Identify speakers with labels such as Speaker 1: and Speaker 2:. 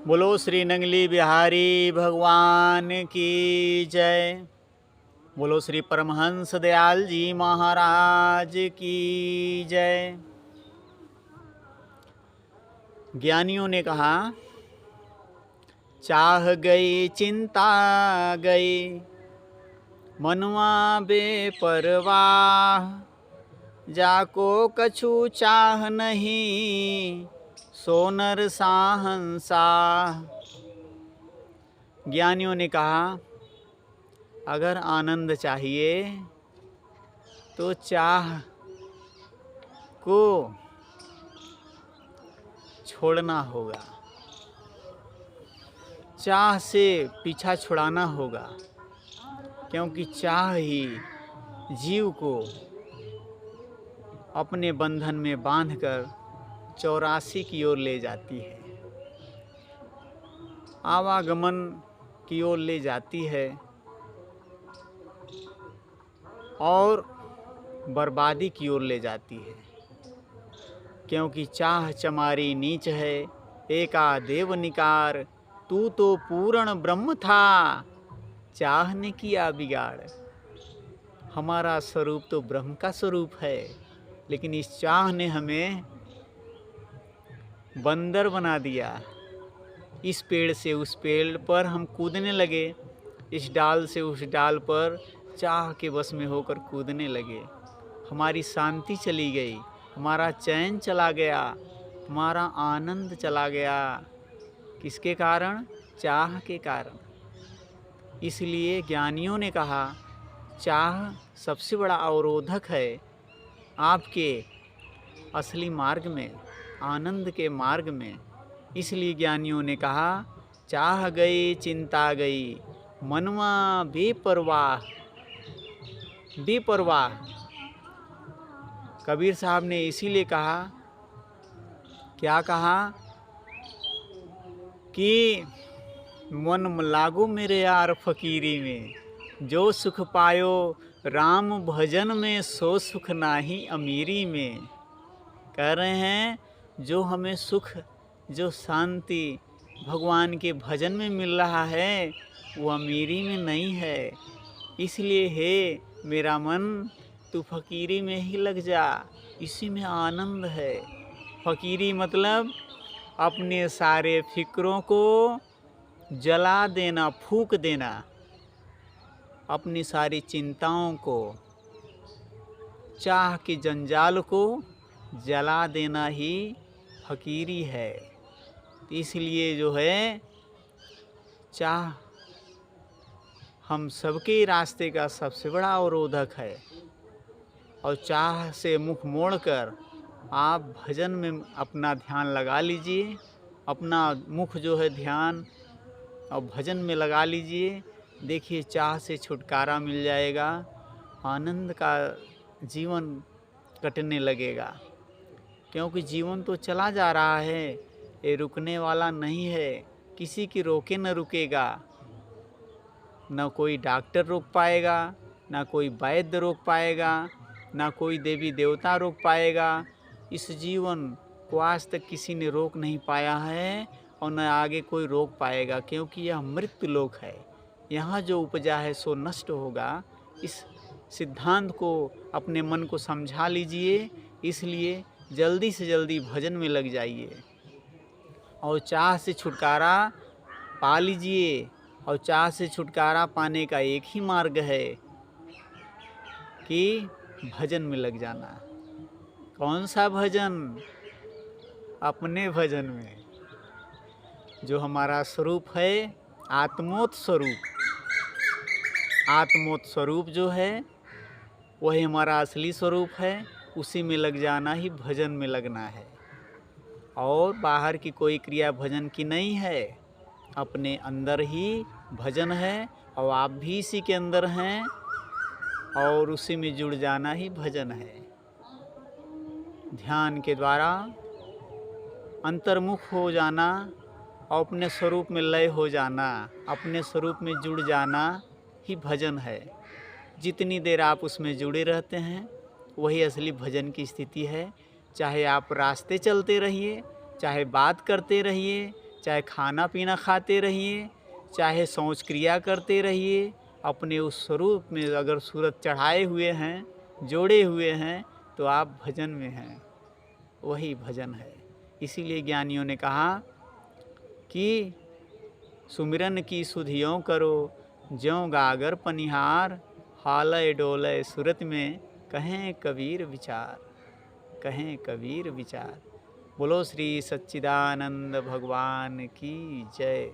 Speaker 1: बोलो श्री नंगली बिहारी भगवान की जय। बोलो श्री परमहंस दयाल जी महाराज की जय। ज्ञानियों ने कहा, चाह गई चिंता गई मनवा बेपरवाह, जाको कछु चाह नहीं सो नर साहंसाह। ज्ञानियों ने कहा, अगर आनंद चाहिए तो चाह को छोड़ना होगा, चाह से पीछा छुड़ाना होगा, क्योंकि चाह ही जीव को अपने बंधन में बांधकर 84 की ओर ले जाती है, आवागमन की ओर ले जाती है और बर्बादी की ओर ले जाती है। क्योंकि चाह चमारी नीच है एका देव निकार, तू तो पूर्ण ब्रह्म था चाह ने किया बिगाड़। हमारा स्वरूप तो ब्रह्म का स्वरूप है, लेकिन इस चाह ने हमें बंदर बना दिया। इस पेड़ से उस पेड़ पर हम कूदने लगे, इस डाल से उस डाल पर चाह के बस में होकर कूदने लगे। हमारी शांति चली गई, हमारा चैन चला गया, हमारा आनंद चला गया। किसके कारण? चाह के कारण। इसलिए ज्ञानियों ने कहा, चाह सबसे बड़ा अवरोधक है आपके असली मार्ग में, आनंद के मार्ग में। इसलिए ज्ञानियों ने कहा, चाह गई चिंता गई मनवा बेपरवाह। बेपरवाह कबीर साहब ने इसीलिए कहा, क्या कहा कि मन लागो मेरे यार फकीरी में, जो सुख पायो राम भजन में सो सुख नाही अमीरी में। कह रहे हैं, जो हमें सुख, जो शांति भगवान के भजन में मिल रहा है वो अमीरी में नहीं है। इसलिए हे मेरा मन, तू फकीरी में ही लग जा, इसी में आनंद है। फकीरी मतलब अपने सारे फिक्रों को जला देना, फूंक देना, अपनी सारी चिंताओं को, चाह के जंजाल को जला देना ही फकीरी है। इसलिए जो है चाह हम सबके रास्ते का सबसे बड़ा अवरोधक है। और चाह से मुख मोड़कर आप भजन में अपना ध्यान लगा लीजिए, अपना मुख जो है ध्यान और भजन में लगा लीजिए। देखिए चाह से छुटकारा मिल जाएगा, आनंद का जीवन कटने लगेगा। क्योंकि जीवन तो चला जा रहा है, ये रुकने वाला नहीं है, किसी की रोके न रुकेगा। न कोई डॉक्टर रोक पाएगा, न कोई वैद्य रोक पाएगा, न कोई देवी देवता रोक पाएगा। इस जीवन को आज तक किसी ने रोक नहीं पाया है और न आगे कोई रोक पाएगा, क्योंकि यह मृत्यु लोक है। यहाँ जो उपजा है सो नष्ट होगा। इस सिद्धांत को अपने मन को समझा लीजिए। इसलिए जल्दी से जल्दी भजन में लग जाइए और चाह से छुटकारा पा लीजिए। और चाह से छुटकारा पाने का एक ही मार्ग है कि भजन में लग जाना। कौन सा भजन? अपने भजन में, जो हमारा स्वरूप है आत्मोत स्वरूप। आत्मोत स्वरूप जो है वही हमारा असली स्वरूप है, उसी में लग जाना ही भजन में लगना है। और बाहर की कोई क्रिया भजन की नहीं है, अपने अंदर ही भजन है और आप भी इसी के अंदर हैं और उसी में जुड़ जाना ही भजन है। ध्यान के द्वारा अंतर्मुख हो जाना और अपने स्वरूप में लय हो जाना, अपने स्वरूप में जुड़ जाना ही भजन है। जितनी देर आप उसमें जुड़े रहते हैं वही असली भजन की स्थिति है। चाहे आप रास्ते चलते रहिए, चाहे बात करते रहिए, चाहे खाना पीना खाते रहिए, चाहे शौच क्रिया करते रहिए, अपने उस स्वरूप में अगर सूरत चढ़ाए हुए हैं, जोड़े हुए हैं, तो आप भजन में हैं, वही भजन है। इसीलिए ज्ञानियों ने कहा कि सुमिरन की सुधियों करो, ज्यों गागर पनिहार, हालय डोलय सूरत में, कहें कबीर विचार, कहें कबीर विचार। बोलो श्री सच्चिदानंद भगवान की जय।